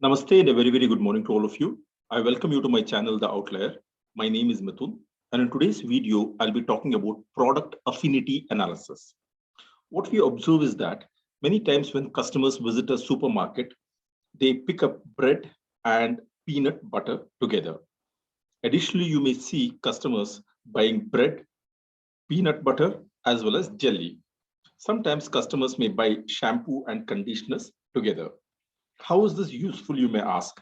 Namaste and a very good morning to all of you. I welcome you to my channel, The Outlier. My name is Mithun, and in today's video, I'll be talking about product affinity analysis. What we observe is that many times when customers visit a supermarket, they pick up bread and peanut butter together. Additionally, you may see customers buying bread, peanut butter, as well as jelly. Sometimes customers may buy shampoo and conditioners together. How is this useful, you may ask?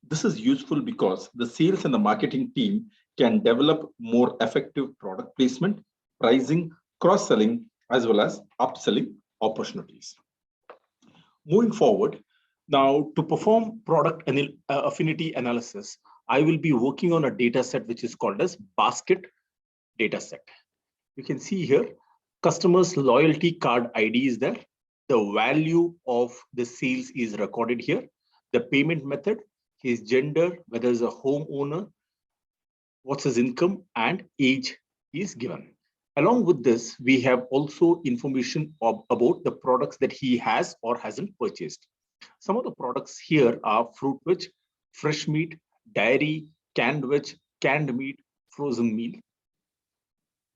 This is useful because the sales and the marketing team can develop more effective product placement, pricing, cross-selling, as well as upselling opportunities. Moving forward, now to perform product affinity analysis, I will be working on a data set which is called as basket data set. You can see here, customers loyalty card ID is there. The value of the sales is recorded here. The payment method, his gender, whether he's a homeowner, what's his income, and age is given. Along with this, we have also information about the products that he has or hasn't purchased. Some of the products here are fruit veg, fresh meat, dairy, canned veg, canned meat, frozen meal.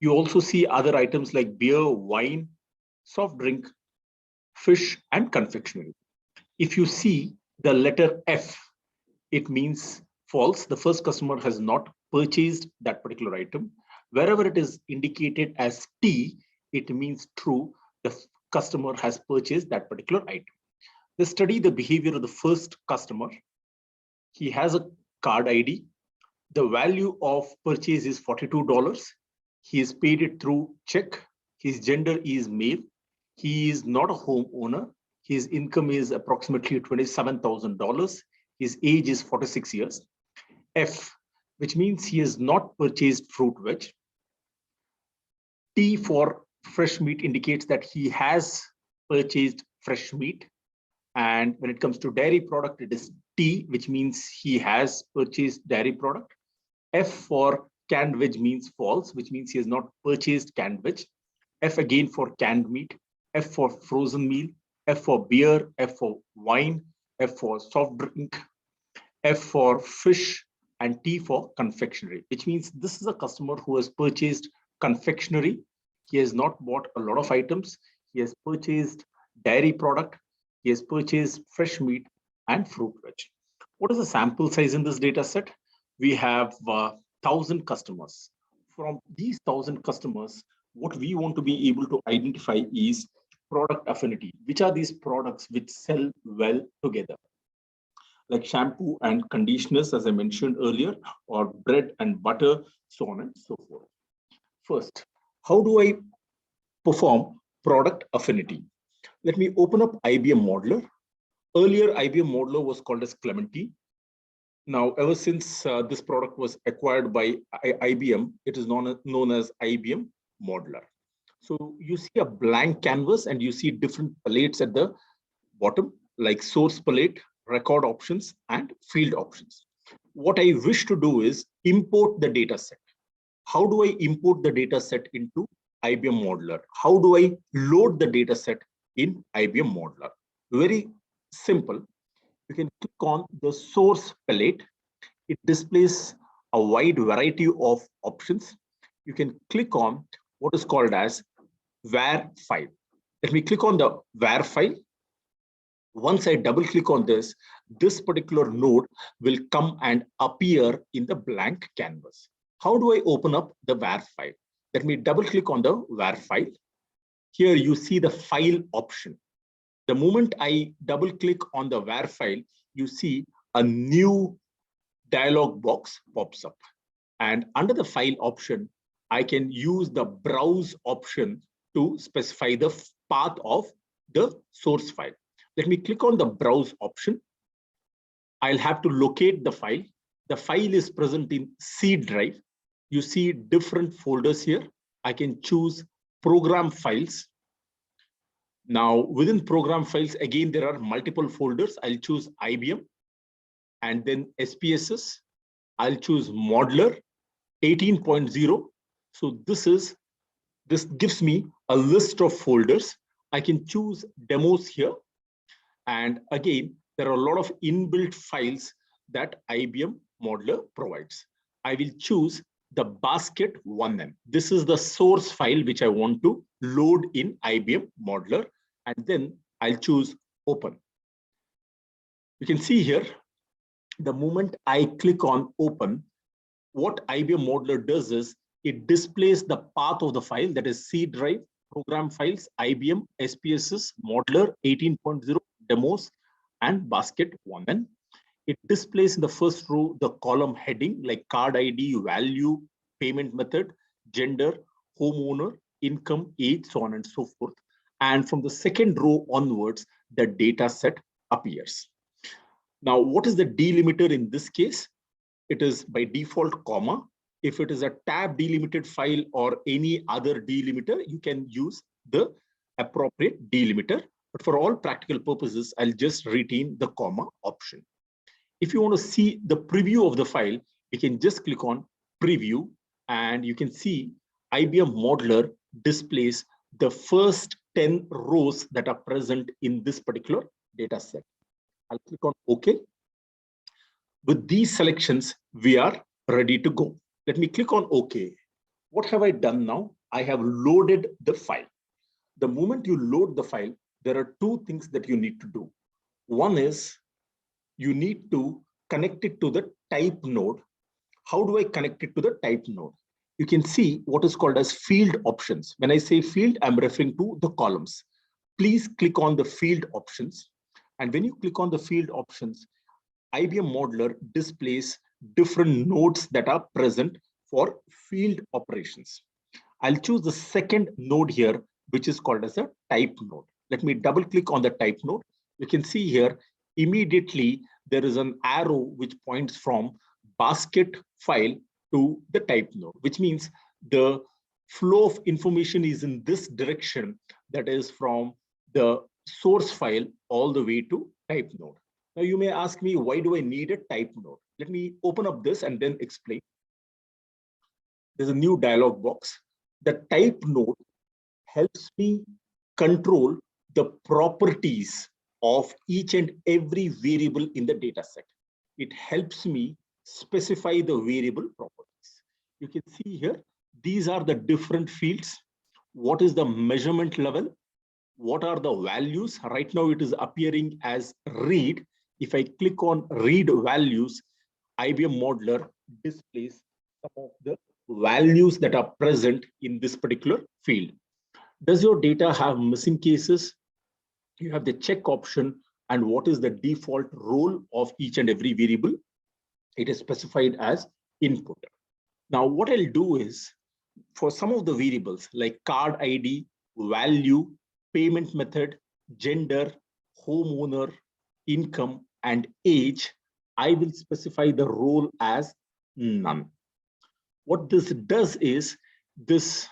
You also see other items like beer, wine, soft drink, fish, and confectionery. If you see the letter F, it means false. The first customer has not purchased that particular item. Wherever it is indicated as T, it means true. The customer has purchased that particular item. Let's study the behavior of the first customer. He has a card ID. The value of purchase is $42. He has paid it through check. His gender is male. He is not a homeowner. His income is approximately $27,000. His age is 46 years. F, which means he has not purchased fruit veg. T for fresh meat indicates that he has purchased fresh meat. And when it comes to dairy product, it is T, which means he has purchased dairy product. F for canned veg means false, which means he has not purchased canned veg. F again for canned meat. F for frozen meal, F for beer, F for wine, F for soft drink, F for fish, and T for confectionery, which means this is a customer who has purchased confectionery. He has not bought a lot of items. He has purchased dairy product. He has purchased fresh meat and fruit veg. What is the sample size in this data set? We have 1,000 customers. From these 1,000 customers, what we want to be able to identify is product affinity. Which are these products which sell well together? Like shampoo and conditioners, as I mentioned earlier, or bread and butter, so on and so forth. First, how do I perform product affinity? Let me open up IBM Modeler. Earlier, IBM Modeler was called as Clementine. Now, ever since this product was acquired by IBM, it is known as IBM Modeler. So you see a blank canvas and you see different palettes at the bottom, like source palette, record options, and field options. What I wish to do is import the data set. How do I import the data set into IBM Modeler? How do I load the data set in IBM Modeler? Very simple. You can click on the source palette. It displays a wide variety of options. You can click on what is called as var file. Let me click on the var file. Once I double click on this particular node will come and appear in the blank canvas. How do I open up the var file? Let me double click on the var file. Here you see the file option. The moment I double click on the var file, you see a new dialog box pops up. And under the file option, I can use the browse option to specify the path of the source file. Let me click on the browse option. I'll have to locate the file. The file is present in C drive. You see different folders here. I can choose program files. Now within program files, again, there are multiple folders. I'll choose IBM and then SPSS. I'll choose Modeler 18.0. So this gives me a list of folders. I can choose demos here. And again, there are a lot of inbuilt files that IBM Modeler provides. I will choose the basket 1M. This is the source file which I want to load in IBM Modeler, and then I'll choose open. You can see here, the moment I click on open, what IBM Modeler does is it displays the path of the file, that is C drive, program files, IBM, SPSS, Modeler 18.0, demos, and basket 1N. It displays in the first row the column heading like card ID, value, payment method, gender, homeowner, income, age, so on and so forth. And from the second row onwards, the data set appears. Now, what is the delimiter in this case? It is by default comma. If it is a tab delimited file or any other delimiter, you can use the appropriate delimiter. But for all practical purposes, I'll just retain the comma option. If you want to see the preview of the file, you can just click on preview, and you can see IBM Modeler displays the first 10 rows that are present in this particular data set. I'll click on OK. With these selections, we are ready to go. Let me click on OK. What have I done now? I have loaded the file. The moment you load the file, there are two things that you need to do. One is you need to connect it to the type node. How do I connect it to the type node? You can see what is called as field options. When I say field, I'm referring to the columns. Please click on the field options. And when you click on the field options, IBM Modeler displays different nodes that are present for field operations. I'll choose the second node here, which is called as a type node. Let me double click on the type node. You can see here, immediately there is an arrow which points from basket file to the type node, which means the flow of information is in this direction, that is from the source file all the way to type node. Now you may ask me, why do I need a type node? Let me open up this and then explain. There's a new dialog box. The type node helps me control the properties of each and every variable in the data set. It helps me specify the variable properties. You can see here, these are the different fields. What is the measurement level? What are the values? Right now it is appearing as read. If I click on read values, IBM Modeler displays some of the values that are present in this particular field. Does your data have missing cases? You have the check option, and what is the default role of each and every variable? It is specified as input. Now, what I'll do is, for some of the variables like card ID, value, payment method, gender, homeowner, income, and age, I will specify the role as none. What this does is, this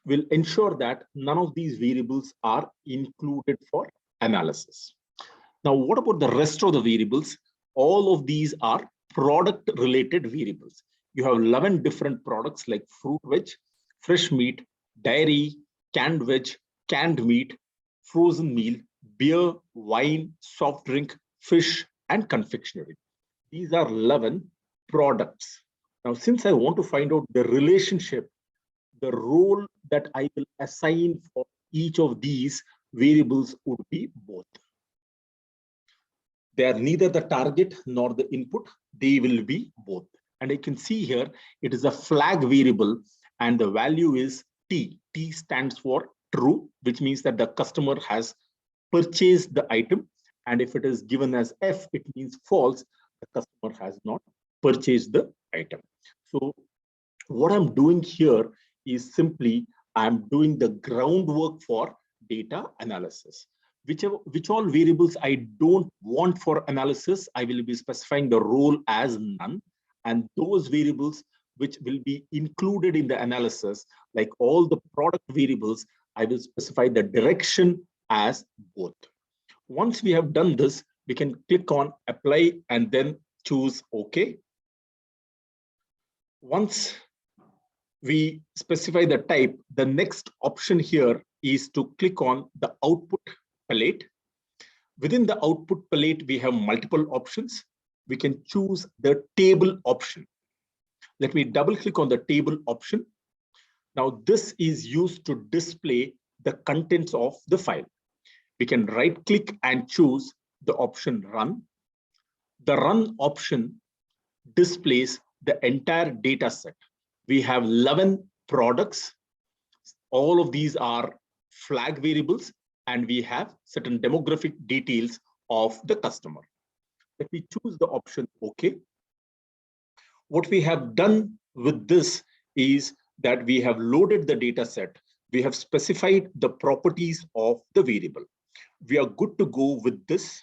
will ensure that none of these variables are included for analysis. Now, what about the rest of the variables? All of these are product related variables. You have 11 different products like fruit veg, fresh meat, dairy, canned veg, canned meat, frozen meal, beer, wine, soft drink, fish, and confectionery. These are 11 products. Now, since I want to find out the relationship, the role that I will assign for each of these variables would be both. They are neither the target nor the input. They will be both. And I can see here, it is a flag variable and the value is T. T stands for true, which means that the customer has purchased the item. And if it is given as F, it means false. The customer has not purchased the item. So what I'm doing here is simply I'm doing the groundwork for data analysis. Which all variables I don't want for analysis, I will be specifying the role as none. And those variables which will be included in the analysis, like all the product variables, I will specify the direction as both. Once we have done this, we can click on apply and then choose OK. Once we specify the type, the next option here is to click on the output palette. Within the output palette, we have multiple options. We can choose the table option. Let me double click on the table option. Now this is used to display the contents of the file. We can right click and choose the option run. The run option displays the entire data set. We have 11 products. All of these are flag variables, and we have certain demographic details of the customer. Let me choose the option OK. What we have done with this is that we have loaded the data set. We have specified the properties of the variable. We are good to go with this.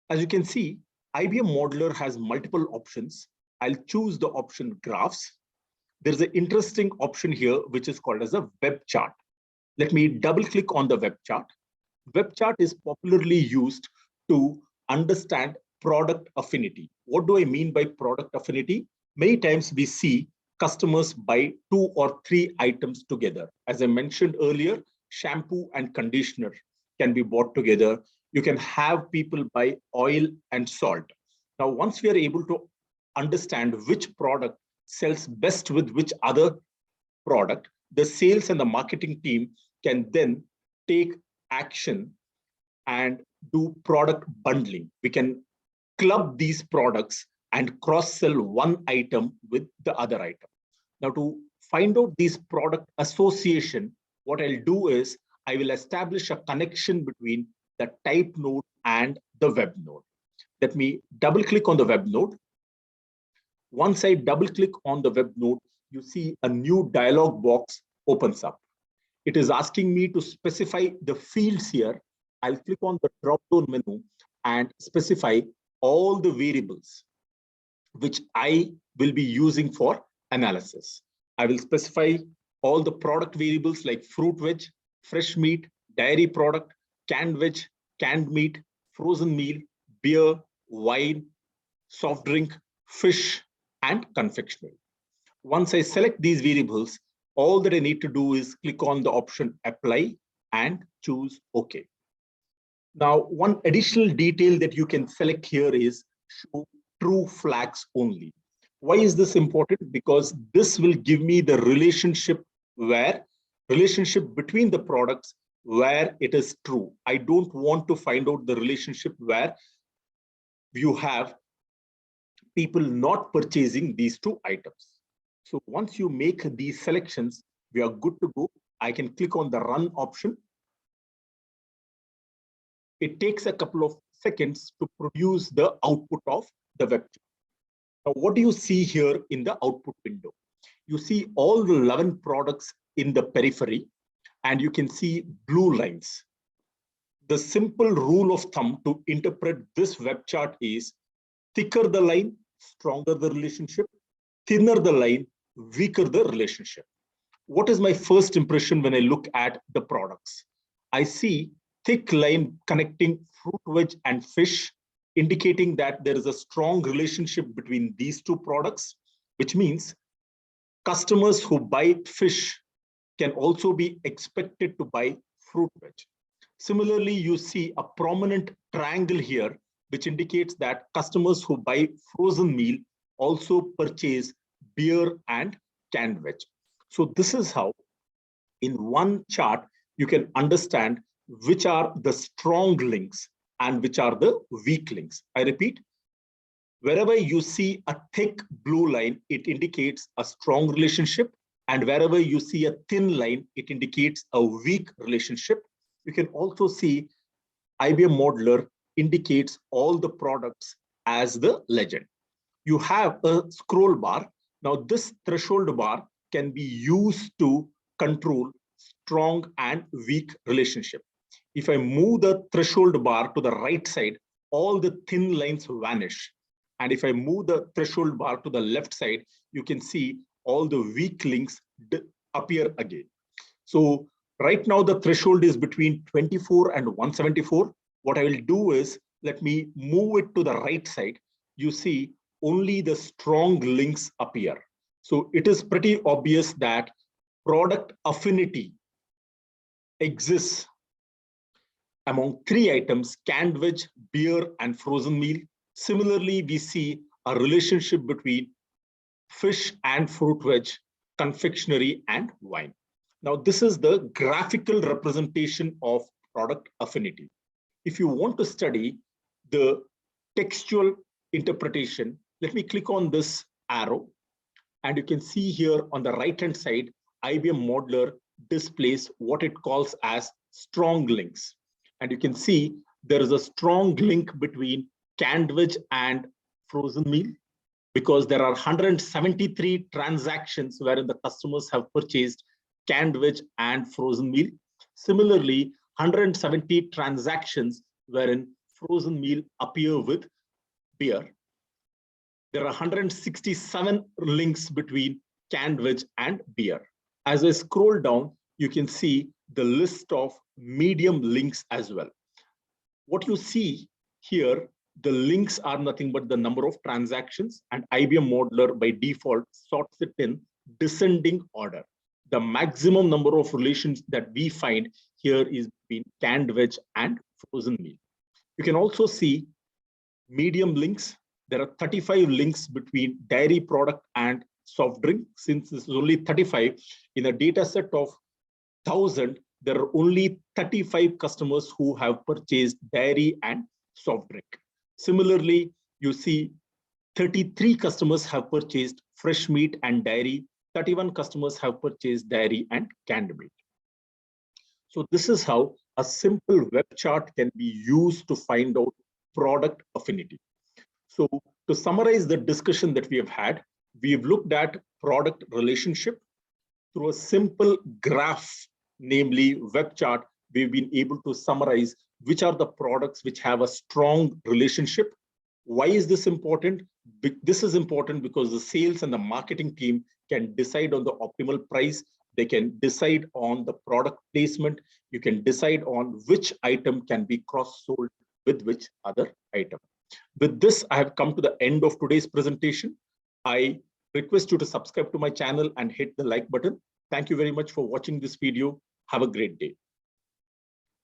As you can see, IBM Modeler has multiple options. I'll choose the option graphs. There's an interesting option here, which is called as a web chart. Let me double click on the web chart. Web chart is popularly used to understand product affinity. What do I mean by product affinity? Many times we see customers buy 2 or 3 items together. As I mentioned earlier, shampoo and conditioner can be bought together. You can have people buy oil and salt. Now, once we are able to understand which product sells best with which other product, the sales and the marketing team can then take action and do product bundling. We can club these products and cross-sell one item with the other item. Now, to find out these product association, what I'll do is I will establish a connection between the type node and the web node. Let me double click on the web node. Once I double click on the web node, you see a new dialog box opens up. It is asking me to specify the fields here. I'll click on the drop-down menu and specify all the variables which I will be using for analysis. I will specify all the product variables like fruit veg, fresh meat, dairy product, canned veg, canned meat, frozen meal, beer, wine, soft drink, fish, and confectionery. Once I select these variables, all that I need to do is click on the option apply and choose OK. Now, one additional detail that you can select here is show true flags only. Why is this important? Because this will give me the relationship between the products where it is true. I don't want to find out the relationship where you have people not purchasing these 2 items. So once you make these selections, we are good to go. I can click on the run option. It takes a couple of seconds to produce the output of the web chart. Now, what do you see here in the output window? You see all the 11 products in the periphery, and you can see blue lines. The simple rule of thumb to interpret this web chart is thicker the line, stronger the relationship, thinner the line, weaker the relationship. What is my first impression when I look at the products? I see thick line connecting fruit, veg, and fish, indicating that there is a strong relationship between these 2 products, which means customers who buy fish can also be expected to buy fruit veg. Similarly, you see a prominent triangle here, which indicates that customers who buy frozen meal also purchase beer and canned veg. So this is how, in one chart, you can understand which are the strong links and which are the weak links. I repeat, wherever you see a thick blue line, it indicates a strong relationship. And wherever you see a thin line, it indicates a weak relationship. You can also see IBM Modeler indicates all the products as the legend. You have a scroll bar. Now, this threshold bar can be used to control strong and weak relationship. If I move the threshold bar to the right side, all the thin lines vanish. And if I move the threshold bar to the left side, you can see all the weak links appear again. So right now, the threshold is between 24 and 174. What I will do is, let me move it to the right side. You see only the strong links appear. So it is pretty obvious that product affinity exists among three items, canned veg, beer, and frozen meal. Similarly, we see a relationship between fish and fruit veg, confectionery, and wine. Now, this is the graphical representation of product affinity. If you want to study the textual interpretation, let me click on this arrow. And you can see here on the right-hand side, IBM Modeler displays what it calls as strong links. And you can see there is a strong link between canned veg and frozen meal, because there are 173 transactions wherein the customers have purchased canned veg and frozen meal. Similarly, 170 transactions wherein frozen meal appear with beer. There are 167 links between canned veg and beer. As I scroll down, you can see the list of medium links as well. What you see here, the links are nothing but the number of transactions, and IBM Modeler by default sorts it in descending order. The maximum number of relations that we find here is between canned veg and frozen meal. You can also see medium links. There are 35 links between dairy product and soft drink. Since this is only 35, in a data set of 1,000, there are only 35 customers who have purchased dairy and soft drink. Similarly, you see 33 customers have purchased fresh meat and dairy, 31 customers have purchased dairy and canned meat. So this is how a simple web chart can be used to find out product affinity. So to summarize the discussion that we have had, we've looked at product relationship through a simple graph, namely web chart. We've been able to summarize which are the products which have a strong relationship. Why is this important? This is important because the sales and the marketing team can decide on the optimal price. They can decide on the product placement. You can decide on which item can be cross-sold with which other item. With this, I have come to the end of today's presentation. I request you to subscribe to my channel and hit the like button. Thank you very much for watching this video. Have a great day.